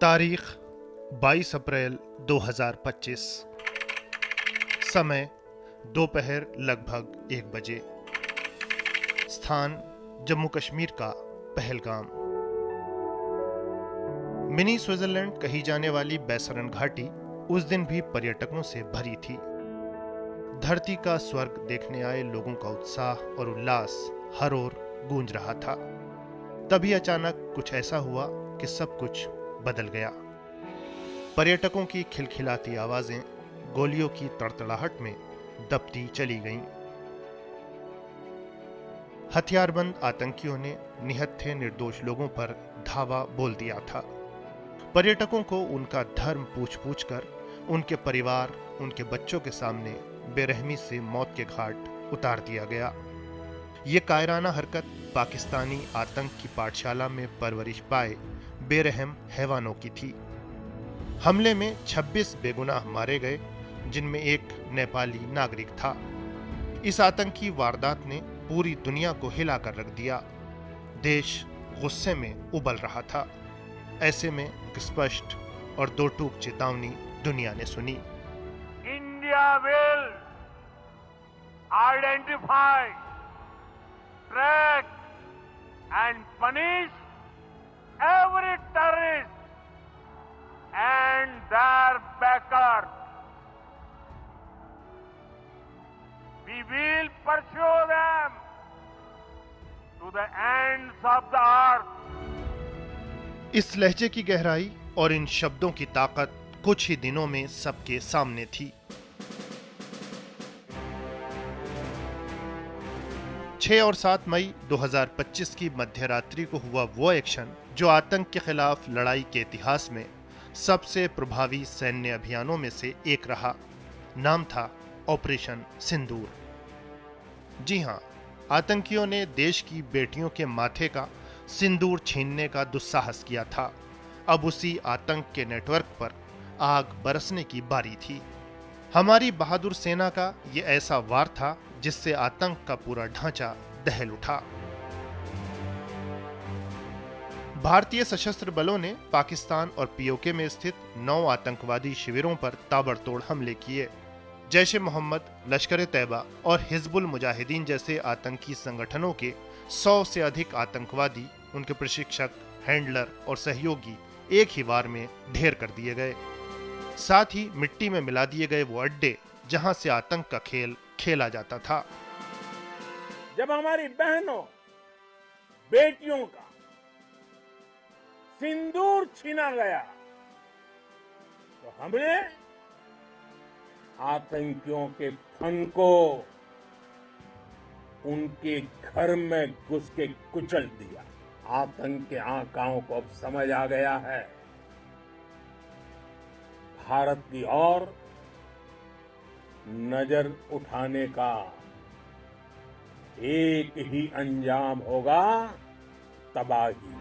तारीख 22 अप्रैल 2025। समय दोपहर लगभग 1 बजे। स्थान जम्मू कश्मीर का पहलगाम। मिनी स्विट्जरलैंड कही जाने वाली बैसरन घाटी उस दिन भी पर्यटकों से भरी थी। धरती का स्वर्ग देखने आए लोगों का उत्साह और उल्लास हर ओर गूंज रहा था। तभी अचानक कुछ ऐसा हुआ कि सब कुछ बदल गया। पर्यटकों की खिलखिलाती आवाजें गोलियों की तड़तड़ाहट में दबती चली गईं। हथियारबंद आतंकियों ने निहत्थे निर्दोष लोगों पर धावा बोल दिया था। पर्यटकों को उनका धर्म पूछ पूछ कर उनके परिवार, उनके बच्चों के सामने बेरहमी से मौत के घाट उतार दिया गया। ये कायराना हरकत पाकिस्तानी आतंक की पाठशाला में परवरिश पाए बेरहम हैवानों की थी। हमले में 26 बेगुनाह मारे गए, जिनमें एक नेपाली नागरिक था। इस आतंकी वारदात ने पूरी दुनिया को हिला कर रख दिया। देश गुस्से में उबल रहा था। ऐसे में एक स्पष्ट और दो टूक चेतावनी दुनिया ने सुनी। India will identify, track and punish every terrorist and their backers. We will pursue them to the ends of the earth. इस लहजे की गहराई और इन शब्दों की ताकत कुछ ही दिनों में सबके सामने थी। 6 और 7 मई 2025 की मध्यरात्रि को हुआ वो एक्शन जो आतंक के खिलाफ लड़ाई के इतिहास में सबसे प्रभावी सैन्य अभियानों में से एक रहा। नाम था ऑपरेशन सिंदूर। जी हां, आतंकियों ने देश की बेटियों के माथे का सिंदूर छीनने का दुस्साहस किया था। अब उसी आतंक के नेटवर्क पर आग बरसने की बारी थी। हमारी बहादुर सेना का ये ऐसा वार था जिससे आतंक का पूरा ढांचा दहल उठा। भारतीय सशस्त्र बलों ने पाकिस्तान और पीओके में स्थित 9 आतंकवादी शिविरों पर ताबड़तोड़ हमले किए। जैश ए मोहम्मद, लश्कर ए तैयबा और हिजबुल मुजाहिदीन जैसे आतंकी संगठनों के 100 से अधिक आतंकवादी, उनके प्रशिक्षक, हैंडलर और सहयोगी एक ही वार में ढेर कर दिए गए। साथ ही मिट्टी में मिला दिए गए वो अड्डे जहां से आतंक का खेल खेला जाता था। जब हमारी बहनों, बेटियों का सिंदूर छीना गया तो हमने आतंकियों के फन को उनके घर में घुस के कुचल दिया। आतंक के आकाओं को अब समझ आ गया है, भारत की ओर नजर उठाने का एक ही अंजाम होगा, तबाही।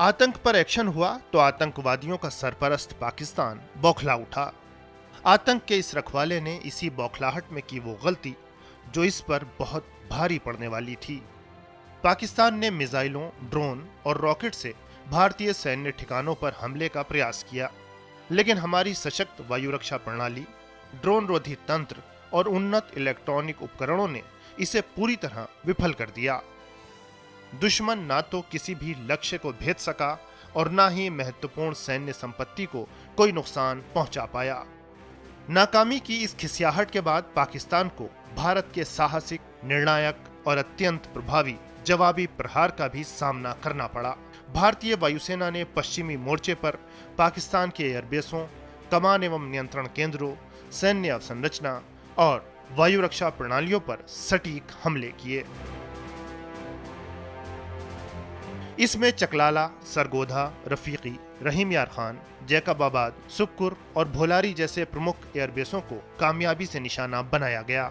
आतंक पर एक्शन हुआ तो आतंकवादियों का सरपरस्त पाकिस्तान बौखला उठा। आतंक के इस रखवाले ने इसी बौखलाहट में की वो गलती जो इस पर बहुत भारी पड़ने वाली थी। पाकिस्तान ने मिसाइलों, ड्रोन और रॉकेट से भारतीय सैन्य ठिकानों पर हमले का प्रयास किया, लेकिन हमारी सशक्त वायु रक्षा प्रणाली, ड्रोन रोधी तंत्र और उन्नत इलेक्ट्रॉनिक उपकरणों ने इसे पूरी तरह विफल कर दिया। दुश्मन ना तो किसी भी लक्ष्य को भेद सका और ना ही महत्वपूर्ण सैन्य संपत्ति को कोई नुकसान पहुंचा पाया। नाकामी की इस खिसियाहट के बाद पाकिस्तान को भारत के साहसिक, निर्णायक और अत्यंत प्रभावी जवाबी प्रहार का भी सामना करना पड़ा। भारतीय वायुसेना ने पश्चिमी मोर्चे पर पाकिस्तान के एयरबेसों, कमान एवं नियंत्रण केंद्रों, सैन्य अवसंरचना और वायु रक्षा प्रणालियों पर सटीक हमले किए। इसमें चकलाला, सरगोधा, रफीकी, रहीम यार खान, जैकबाबाद, सुक्कुर और भोलारी जैसे प्रमुख एयरबेसों को कामयाबी से निशाना बनाया गया।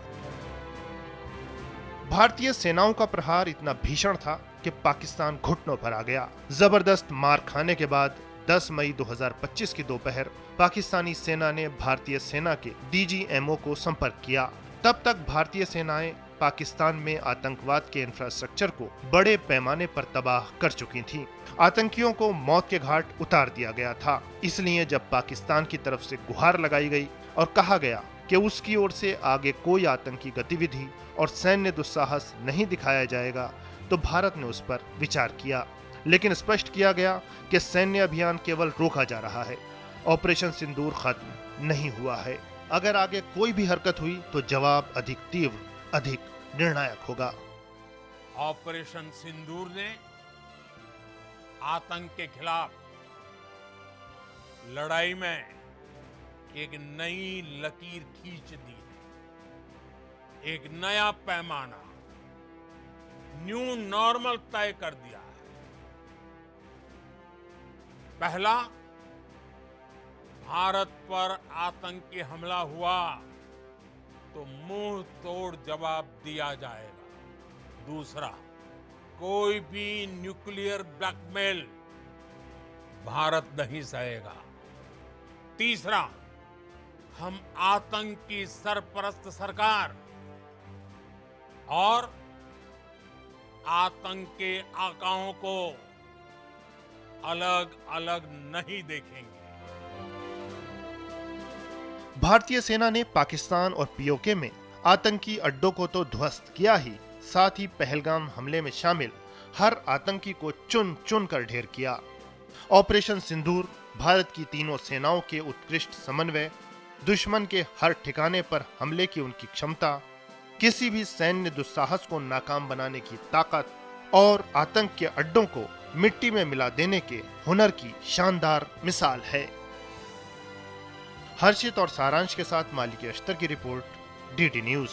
भारतीय सेनाओं का प्रहार इतना भीषण था कि पाकिस्तान घुटनों पर आ गया। जबरदस्त मार खाने के बाद 10 मई 2025 की दोपहर पाकिस्तानी सेना ने भारतीय सेना के डीजीएमओ को संपर्क किया। तब तक भारतीय सेनाएं पाकिस्तान में आतंकवाद के इंफ्रास्ट्रक्चर को बड़े पैमाने पर तबाह कर चुकी थीं। आतंकियों को मौत के घाट उतार दिया गया था। इसलिए जब पाकिस्तान की तरफ से गुहार लगाई गई और कहा गया कि उसकी ओर से आगे कोई आतंकी गतिविधि और सैन्य दुस्साहस नहीं दिखाया जाएगा, तो भारत ने उस पर विचार किया। लेकिन स्पष्ट किया गया कि सैन्य अभियान केवल रोका जा रहा है, ऑपरेशन सिंदूर खत्म नहीं हुआ है। अगर आगे कोई भी हरकत हुई तो जवाब अधिक तीव्र, अधिक निर्णायक होगा। ऑपरेशन सिंदूर ने आतंक के खिलाफ लड़ाई में एक नई लकीर खींच दी है, एक नया पैमाना, न्यू नॉर्मल तय कर दिया है। पहला, भारत पर आतंकी हमला हुआ तो मुंह तोड़ जवाब दिया जाएगा। दूसरा, कोई भी न्यूक्लियर ब्लैकमेल भारत नहीं सहेगा। तीसरा, हम आतंक की सरपरस्त सरकार और आतंक के आकाओं को अलग अलग नहीं देखेंगे। भारतीय सेना ने पाकिस्तान और पीओके में आतंकी अड्डों को तो ध्वस्त किया ही, साथ ही पहलगाम हमले में शामिल हर आतंकी को चुन चुन कर ढेर किया। ऑपरेशन सिंदूर भारत की तीनों सेनाओं के उत्कृष्ट समन्वय, दुश्मन के हर ठिकाने पर हमले की उनकी क्षमता, किसी भी सैन्य दुस्साहस को नाकाम बनाने की ताकत और आतंक के अड्डों को मिट्टी में मिला देने के हुनर की शानदार मिसाल है। हर्षित और सारांश के साथ मालिक अख्तर की रिपोर्ट, डीडी न्यूज।